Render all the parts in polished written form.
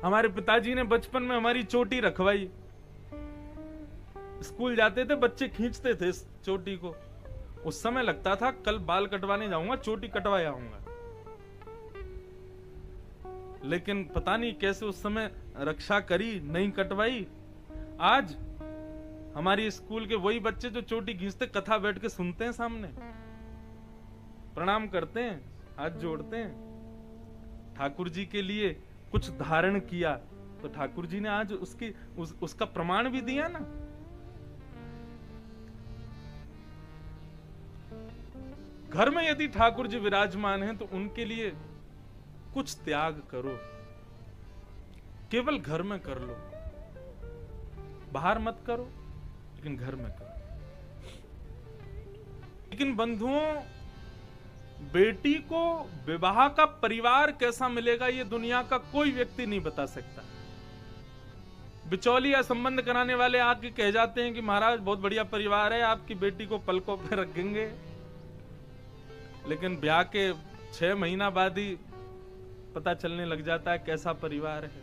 हमारे पिताजी ने बचपन में हमारी चोटी रखवाई। स्कूल जाते थे बच्चे खींचते थे इस चोटी को। उस समय लगता था कल बाल कटवाने जाऊंगा चोटी कटवाए आऊंगा। लेकिन पता नहीं कैसे उस समय रक्षा करी, नहीं कटवाई। आज हमारी स्कूल के वही बच्चे जो चोटी खींचते कथा बैठ के सुनते हैं, सामने प्रणाम करते हैं, हाथ जोड़ते हैं। ठाकुर जी के लिए कुछ धारण किया तो ठाकुर जी ने आज उसका प्रमाण भी दिया ना। घर में यदि ठाकुर जी विराजमान हैं तो उनके लिए कुछ त्याग करो, केवल घर में कर लो, बाहर मत करो, लेकिन घर में करो। लेकिन बंधुओं, बेटी को विवाह का परिवार कैसा मिलेगा ये दुनिया का कोई व्यक्ति नहीं बता सकता। बिचौलिया संबंध कराने वाले आके कह जाते हैं कि महाराज बहुत बढ़िया परिवार है, आपकी बेटी को पलकों पे रखेंगे। लेकिन ब्याह के 6 महीना बाद ही पता चलने लग जाता है कैसा परिवार है,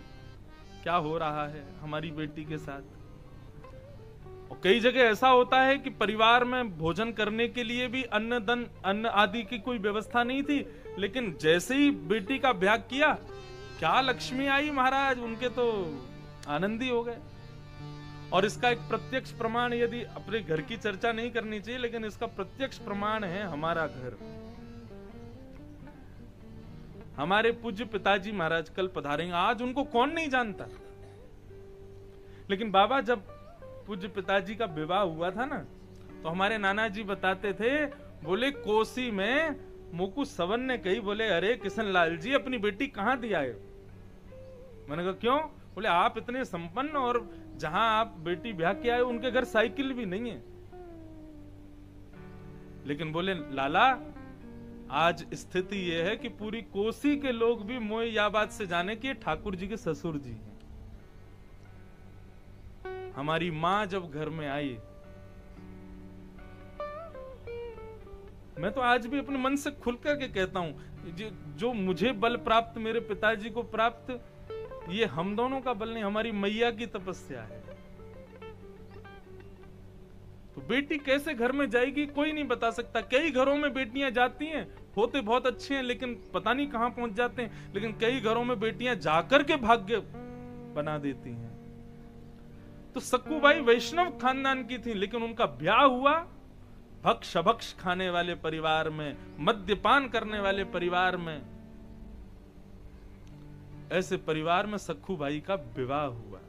क्या हो रहा है हमारी बेटी के साथ। और कई जगह ऐसा होता है कि परिवार में भोजन करने के लिए भी अन्न आदि की कोई व्यवस्था नहीं थी, लेकिन जैसे ही बेटी का ब्याह किया, क्या लक्ष्मी आई महाराज, उनके तो आनंदी हो गए। और इसका एक प्रत्यक्ष प्रमाण, यदि अपने घर की चर्चा नहीं करनी चाहिए, लेकिन इसका प्रत्यक्ष प्रमाण है हमारा घर। हमारे पूज्य पिताजी महाराज कल पधारेंगे, आज उनको कौन नहीं जानता। लेकिन बाबा, जब पूज्य पिताजी का विवाह हुआ था ना, तो हमारे नाना जी बताते थे, बोले कोसी में मुकु सवन ने कही, बोले अरे किशन लाल जी अपनी बेटी कहां दिया है। मैंने कहा क्यों? बोले आप इतने संपन्न और जहां आप बेटी ब्याह के आए उनके घर साइकिल भी नहीं है। लेकिन बोले लाला, आज स्थिति यह है कि पूरी कोसी के लोग भी मोह या बात से जाने कि ठाकुर जी के ससुर जी हैं। हमारी मां जब घर में आई, मैं तो आज भी अपने मन से खुल करके कहता हूं, जो मुझे बल प्राप्त, मेरे पिताजी को प्राप्त, ये हम दोनों का बल नहीं, हमारी मैया की तपस्या है। तो बेटी कैसे घर में जाएगी कोई नहीं बता सकता। कई घरों में बेटियां जाती हैं, होते बहुत अच्छे हैं, लेकिन पता नहीं कहां पहुंच जाते हैं। लेकिन कई घरों में बेटियां जाकर के भाग्य बना देती हैं। तो सक्कूबाई वैष्णव खानदान की थी, लेकिन उनका ब्याह हुआ भक्ष भक्ष खाने वाले परिवार में, मद्यपान करने वाले परिवार में। ऐसे परिवार में सक्कूबाई का विवाह हुआ।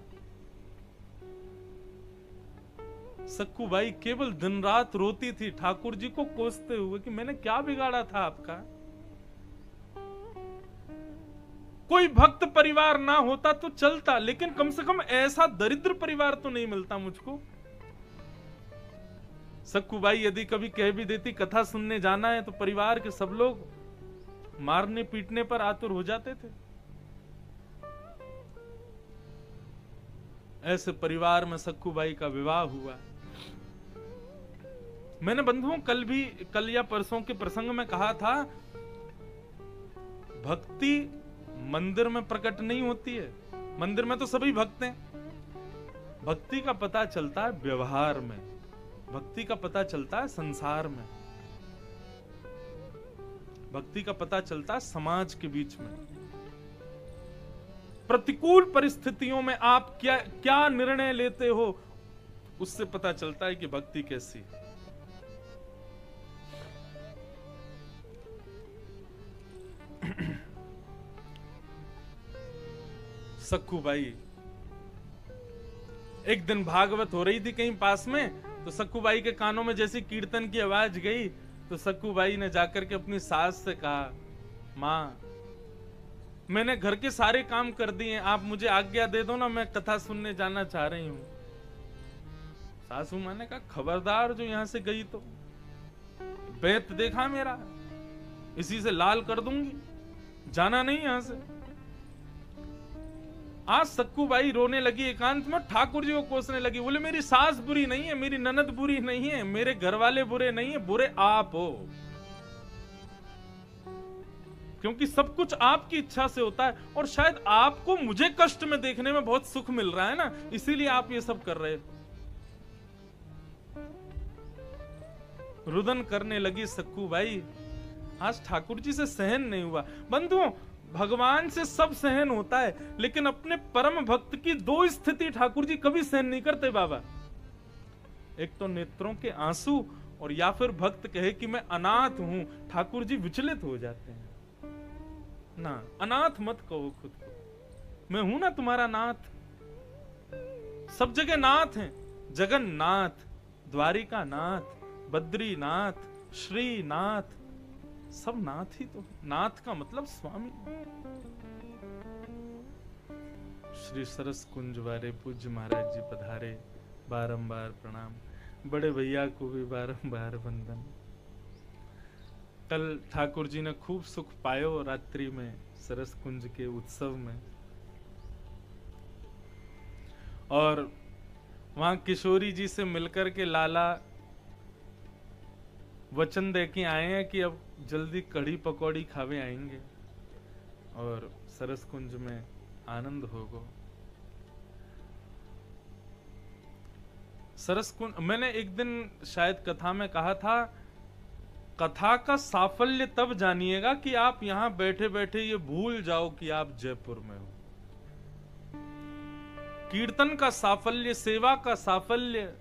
सक्कूबाई केवल दिन रात रोती थी, ठाकुर जी को कोसते हुए कि मैंने क्या बिगाड़ा था आपका। कोई भक्त परिवार ना होता तो चलता, लेकिन कम से कम ऐसा दरिद्र परिवार तो नहीं मिलता मुझको। सक्कूबाई यदि कभी कह भी देती कथा सुनने जाना है, तो परिवार के सब लोग मारने पीटने पर आतुर हो जाते थे। ऐसे परिवार में सक्कूबाई का विवाह हुआ। मैंने बंधुओं कल या परसों के प्रसंग में कहा था, भक्ति मंदिर में प्रकट नहीं होती है। मंदिर में तो सभी भक्त हैं। भक्ति का पता चलता है व्यवहार में, भक्ति का पता चलता है संसार में, भक्ति का पता चलता है समाज के बीच में। प्रतिकूल परिस्थितियों में आप क्या निर्णय लेते हो, उससे पता चलता है कि भक्ति कैसी है। सक्कूबाई, एक दिन भागवत हो रही थी कहीं पास में, तो सक्कूबाई के कानों में जैसी कीर्तन की आवाज गई, तो सक्कूबाई ने जाकर के अपनी सास से कहा, मां मैंने घर के सारे काम कर दिए, आप मुझे आज्ञा दे दो ना, मैं कथा सुनने जाना चाह रही हूं। सासू मां ने कहा, खबरदार जो यहां से गई तो बेत देखा मेरा, इसी से लाल कर दूंगी, जाना नहीं यहां से। आज सक्कूबाई रोने लगी एकांत में, ठाकुर जी को कोसने लगी, बोले मेरी सास बुरी नहीं है, मेरी ननद बुरी नहीं है, मेरे घर वाले बुरे नहीं है, बुरे आप हो। क्योंकि सब कुछ आपकी इच्छा से होता है, और शायद आपको मुझे कष्ट में देखने में बहुत सुख मिल रहा है ना, इसीलिए आप ये सब कर रहे हो। रुदन करने लगी सक्कू बाई। आज ठाकुर जी से सहन नहीं हुआ। बंधुओं, भगवान से सब सहन होता है, लेकिन अपने परम भक्त की दो स्थिति ठाकुर जी कभी सहन नहीं करते बाबा। एक तो नेत्रों के आंसू, और या फिर भक्त कहे कि मैं अनाथ हूं, ठाकुर जी विचलित हो जाते हैं। ना, अनाथ मत कहो खुद को, मैं हूं ना तुम्हारा नाथ। सब जगह नाथ हैं, जगन्नाथ, द्वारिका नाथ, बद्रीनाथ, श्रीनाथ, सब नाथ ही तो। नाथ का मतलब स्वामी। श्री सरस कुंज वारे पूज्य महाराज जी पधारे, बारंबार प्रणाम। बड़े भैया को भी बारंबार वंदन। कल ठाकुर जी ने खूब सुख पायो रात्रि में सरस कुंज के उत्सव में, और वहां किशोरी जी से मिलकर के लाला वचन दे के आए हैं कि अब जल्दी कढ़ी पकौड़ी खावे आएंगे और सरस कुंज में आनंद होगा। सरस कुंज, मैंने एक दिन शायद कथा में कहा था, कथा का साफल्य तब जानिएगा कि आप यहां बैठे बैठे ये भूल जाओ कि आप जयपुर में हो। कीर्तन का साफल्य, सेवा का साफल्य,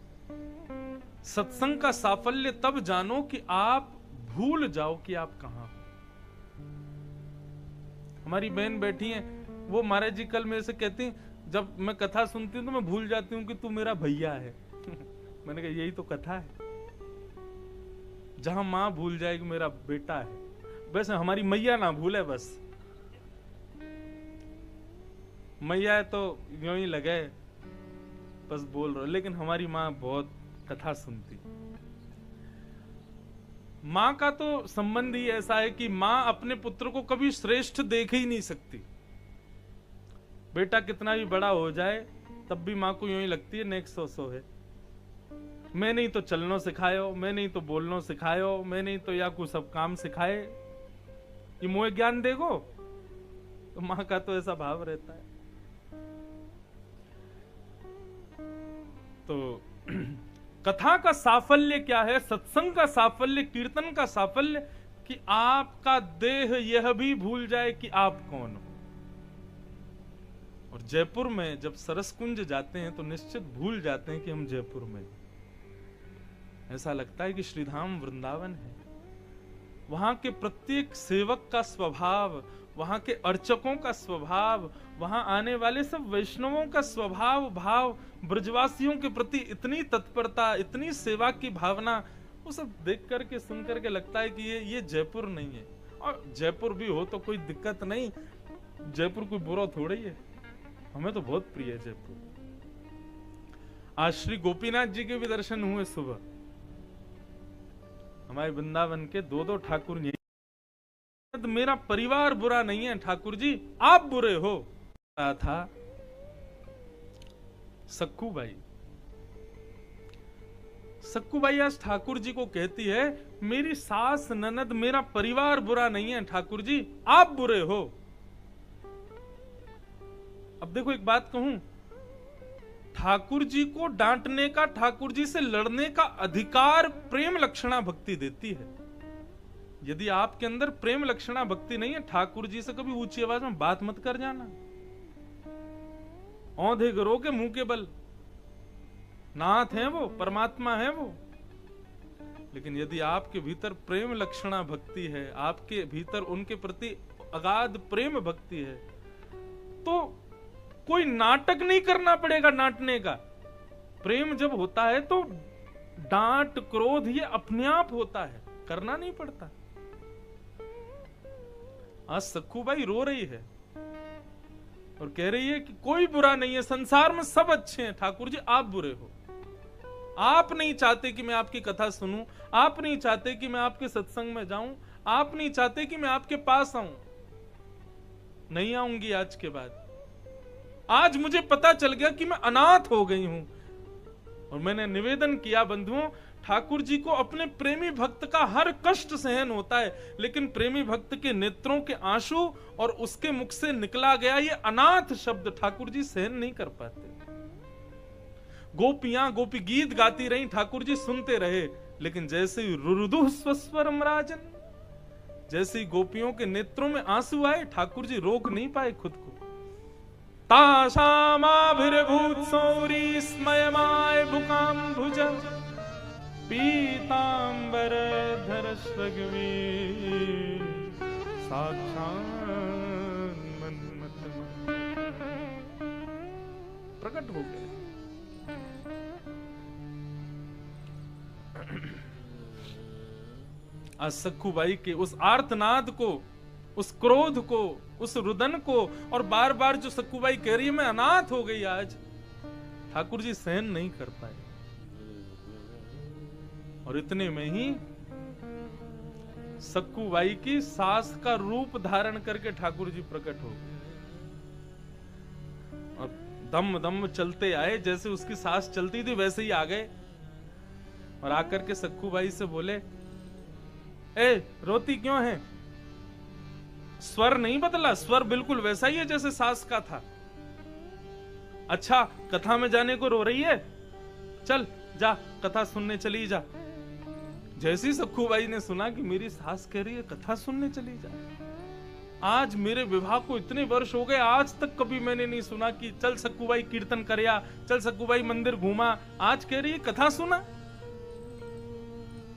सत्संग का साफल्य तब जानो कि आप भूल जाओ कि आप कहां हो। हमारी बहन बैठी है, वो महाराज जी कल मेरे से कहती, जब मैं कथा सुनती हूँ तो मैं भूल जाती हूँ कि तू मेरा भैया है। मैंने कहा यही तो कथा है, जहां मां भूल जाए कि मेरा बेटा है। वैसे हमारी मैया ना भूले, बस मैया है तो यूं ही लगे बस बोल रहे, लेकिन हमारी मां बहुत कथा सुनती। मां का तो संबंध ही ऐसा है कि मां अपने पुत्र को कभी श्रेष्ठ देख ही नहीं सकती। बेटा कितना भी बड़ा हो जाए तब भी मां को यूं ही लगती है नेक्स्ट सो है। मैं नहीं तो चलनो सिखायो, मैं नहीं तो बोलनो सिखायो, मैं नहीं तो या कुछ सब काम सिखाए, ये मोह ज्ञान देगो। तो मां का तो ऐसा भाव रहता है। तो कथा का साफल्य क्या है, सत्संग का साफल्य, कीर्तन का साफल्य, कि आपका देह यह भी भूल जाए कि आप कौन हो। और जयपुर में जब सरस कुंज जाते हैं तो निश्चित भूल जाते हैं कि हम जयपुर में। ऐसा लगता है कि श्रीधाम वृंदावन है। वहां के प्रत्येक सेवक का स्वभाव, वहां के अर्चकों का स्वभाव, वहां आने वाले सब वैष्णवों का स्वभाव भाव, ब्रजवासियों के प्रति इतनी तत्परता, इतनी सेवा की भावना, वो सब देख करके सुन करके लगता है कि ये जयपुर नहीं है। और जयपुर भी हो तो कोई दिक्कत नहीं, जयपुर कोई बुरा थोड़ा ही है, हमें तो बहुत प्रिय है जयपुर। आज श्री गोपीनाथ जी के भी दर्शन हुए सुबह। हमारे वृंदावन के दो ठाकुर नहीं, मेरा परिवार बुरा नहीं है ठाकुर जी, आप बुरे हो। रहा था सक्कू बाई। सक्कू बाई आज ठाकुर जी को कहती है, मेरी सास ननद, मेरा परिवार बुरा नहीं है ठाकुर जी, आप बुरे हो। अब देखो एक बात कहूं, ठाकुर जी को डांटने का, ठाकुर जी से लड़ने का अधिकार प्रेम लक्षणा भक्ति देती है। यदि आपके अंदर प्रेम लक्षणा भक्ति नहीं है, ठाकुर जी से कभी ऊंची आवाज में बात मत कर जाना। औंधे गरो के मुंह के बल, नाथ हैं वो, परमात्मा है वो। लेकिन यदि आपके भीतर प्रेम लक्षणा भक्ति है, आपके भीतर उनके प्रति अगाध प्रेम भक्ति है, तो कोई नाटक नहीं करना पड़ेगा डांटने का। प्रेम जब होता है तो डांट क्रोध ये अपने आप होता है, करना नहीं पड़ता। आज सक्कू बाई रो रही है और कह रही है कि कोई बुरा नहीं है, संसार में सब अच्छे हैं, ठाकुर जी आप बुरे हो। आप नहीं चाहते कि मैं आपकी कथा सुनूं, आप नहीं चाहते कि मैं आपके सत्संग में जाऊं, आप नहीं चाहते कि मैं आपके पास आऊं। नहीं आऊंगी आज के बाद। आज मुझे पता चल गया कि मैं अनाथ हो गई हूं। और मैंने निवेदन किया बंधुओं, ठाकुर जी को अपने प्रेमी भक्त का हर कष्ट सहन होता है, लेकिन प्रेमी भक्त के नेत्रों के आंसू और उसके मुख से निकला गया ये अनाथ शब्द ठाकुर जी सहन नहीं कर पाते। गोपियां गोपी गीत गाती रही, ठाकुर जी सुनते रहे, लेकिन जैसे ही रुरुदु स्वस्वरम राजन, जैसे ही गोपियों के नेत्रों में आंसू आए, ठाकुर जी रोक नहीं पाए खुद को। तासामाभिर्भूत सौरी स्मयमाय भुकाम्भुज पीतांबर धर स्वगवी साक्षात् मन्मथ प्रकट हो गए। आज सखुबाई के उस आर्तनाद को, उस क्रोध को, उस रुदन को, और बार बार जो सखुबाई कह रही है मैं अनाथ हो गई, आज ठाकुर जी सहन नहीं कर पाए। और इतने में ही सखुबाई की सास का रूप धारण करके ठाकुर जी प्रकट हो गए और दम दम चलते आए, जैसे उसकी सास चलती थी वैसे ही आ गए और आकर के सखुबाई से बोले, ए रोती क्यों है? स्वर नहीं बदला, स्वर बिल्कुल वैसा ही है जैसे सास का था। अच्छा कथा में जाने को रो रही है, चल जा कथा सुनने चली जा। जैसी सखुबाई ने सुना कि मेरी सास कह रही है कथा सुनने चली जा, आज मेरे विवाह को इतने वर्ष हो गए, आज तक कभी मैंने नहीं सुना कि चल सखुबाई कीर्तन करया, चल सखुबाई मंदिर घूमा, आज कह रही है कथा सुना।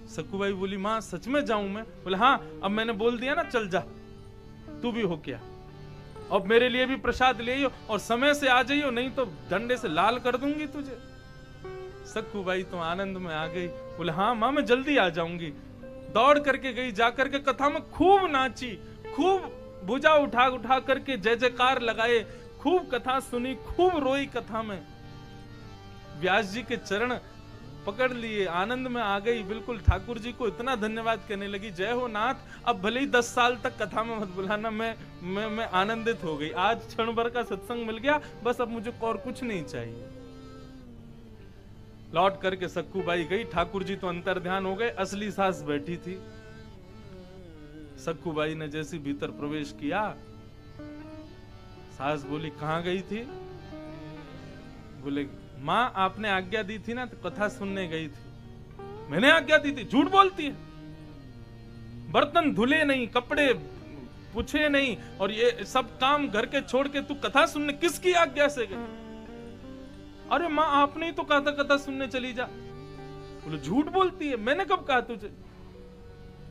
सखुबाई बोली मां सच में जाऊं मैं? बोले हाँ, अब मैंने बोल दिया ना, चल जा, तू भी हो क्या, अब मेरे लिए भी प्रसाद ले आइयो और समय से आ जाइयो, नहीं तो डंडे से लाल कर दूंगी तुझे। सखुबाई तो आनंद में आ गई, बोले हाँ मां मैं जल्दी आ जाऊंगी। दौड़ करके गई, जाकर के कथा में खूब नाची, खूब भुजा उठा उठा करके जय जयकार लगाए, खूब कथा सुनी, खूब रोई कथा में। व्यास जी के चरण पकड़ लिए, आनंद में आ गई, बिल्कुल ठाकुर जी को इतना धन्यवाद कहने लगी, जय हो नाथ, अब भले ही 10 साल तक कथा में मत बुलाना, मैं आनंदित हो गई, आज क्षण भर का सत्संग मिल गया, बस अब मुझे और कुछ नहीं चाहिए। लौट करके सखुबाई गई, ठाकुर जी तो अंतर ध्यान हो गए, असली सास बैठी थी। सखुबाई ने जैसे भीतर प्रवेश किया, सास बोली कहां गई थी? बोले मां आपने आज्ञा दी थी ना, तो कथा सुनने गई थी। मैंने आज्ञा दी थी? झूठ बोलती है, बर्तन धुले नहीं, कपड़े पूछे नहीं, और ये सब काम घर के छोड़ के तू कथा सुनने किसकी आज्ञा से गई? अरे मां आपने ही तो कहा था कथा सुनने चली जा। बोले झूठ बोलती है, मैंने कब कहा तुझे?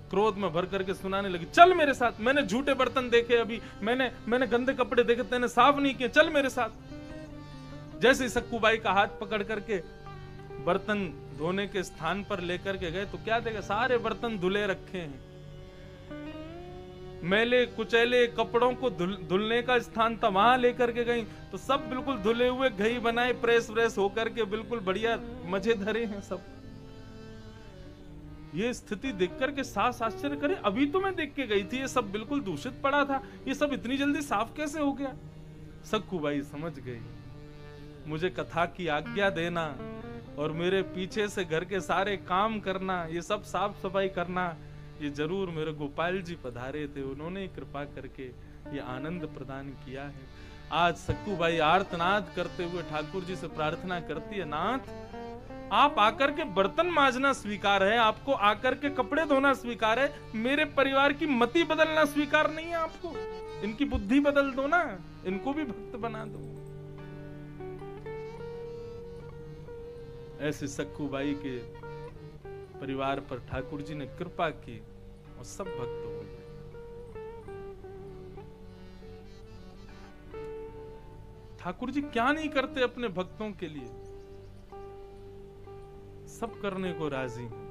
क्रोध में भर करके सुनाने लगी, चल मेरे साथ, मैंने झूठे बर्तन देखे, अभी मैंने गंदे कपड़े देखे, तेने साफ नहीं किए, चल मेरे साथ। जैसे सखुबाई का हाथ पकड़ करके बर्तन धोने के स्थान पर लेकर के गए, तो क्या देखा, सारे बर्तन धुले रखे हैं, मैले कुचैले कपड़ों को धुलने का स्थान था, वहां लेकर के गई तो सब बिल्कुल धुले हुए, घई बनाए, प्रेस व्रेस होकर के बिल्कुल बढ़िया मजे धरे हैं सब। ये स्थिति देखकर के सास आश्चर्य करे, अभी तो मैं देख के गई थी ये सब बिल्कुल दूषित पड़ा था, ये सब इतनी जल्दी साफ कैसे हो गया? सखुबाई समझ गई, मुझे कथा की आज्ञा देना और मेरे पीछे से घर के सारे काम करना, ये सब साफ सफाई करना, ये जरूर मेरे गोपाल जी पधारे थे, उन्होंने कृपा करके ये आनंद प्रदान किया है। आज सखुबाई आर्तनाद करते हुए ठाकुर जी से प्रार्थना करती है, नाथ आप आकर के बर्तन मांजना स्वीकार है, आपको आकर के कपड़े धोना स्वीकार है, मेरे परिवार की मति बदलना स्वीकार नहीं है आपको, इनकी बुद्धि बदल दो ना, इनको भी भक्त बना दो। ऐसे सखुबाई के परिवार पर ठाकुर जी ने कृपा की और सब भक्त हो गए। ठाकुर जी क्या नहीं करते अपने भक्तों के लिए, सब करने को राजी हैं।